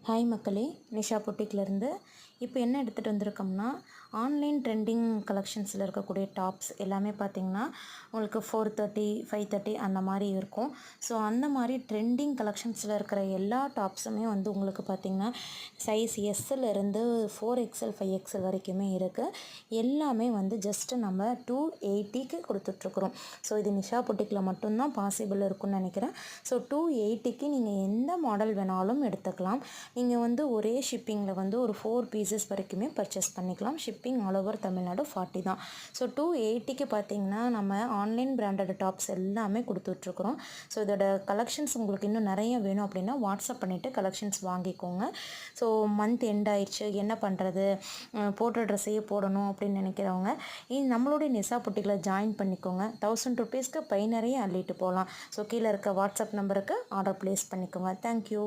Hi மக்களே, நிஷா பொட்டிக்லேருந்து இப்போ என்ன எடுத்துகிட்டு வந்திருக்கோம்னா, ஆன்லைன் ட்ரெண்டிங் கலெக்ஷன்ஸில் இருக்கக்கூடிய டாப்ஸ் எல்லாமே பார்த்திங்கன்னா உங்களுக்கு 430, 530 அந்த மாதிரி இருக்கும். ஸோ அந்த மாதிரி ட்ரெண்டிங் கலெக்ஷன்ஸில் இருக்கிற எல்லா டாப்ஸுமே வந்து உங்களுக்கு பார்த்திங்கன்னா சைஸ் எஸ்ஸில் 4XL 5XL வரைக்குமே இருக்குது. எல்லாமே வந்து ஜஸ்ட்டு நம்ம 280க்கு கொடுத்துட்ருக்குறோம். ஸோ இது நிஷா பொட்டிக்கில் மட்டும்தான் பாசிபிள் இருக்குன்னு நினைக்கிறேன். ஸோ 280க்கு நீங்கள் எந்த மாடல் வேணாலும் எடுத்துக்கலாம். நீங்கள் வந்து ஒரே ஷிப்பிங்கில் வந்து ஒரு 4 பீசஸ் வரைக்குமே பர்ச்சேஸ் பண்ணிக்கலாம். ஷிப்பிங் ஆல் ஓவர் தமிழ்நாடு 40 தான். ஸோ 280க்கு பார்த்திங்கன்னா நம்ம ஆன்லைன் பிராண்டட் டாப்ஸ் எல்லாமே கொடுத்துட்ருக்குறோம். ஸோ இதோட கலெக்ஷன்ஸ் உங்களுக்கு இன்னும் நிறைய வேணும் அப்படின்னா வாட்ஸ்அப் பண்ணிவிட்டு கலெக்ஷன்ஸ் வாங்கிக்கோங்க. ஸோ மந்த் எண்ட் ஆயிடுச்சு, என்ன பண்ணுறது, போடுற ட்ரெஸ்ஸையே போடணும் அப்படின்னு நினைக்கிறவங்க நம்மளுடைய நிஷா பொட்டிக்கில் ஜாயின் பண்ணிக்கோங்க. 1000 ருபீஸ்க்கு பை நிறைய அள்ளிட்டு போகலாம். ஸோ கீழே இருக்க வாட்ஸ்அப் நம்பருக்கு ஆர்டர் ப்ளேஸ் பண்ணிக்கோங்க. தேங்க்யூ.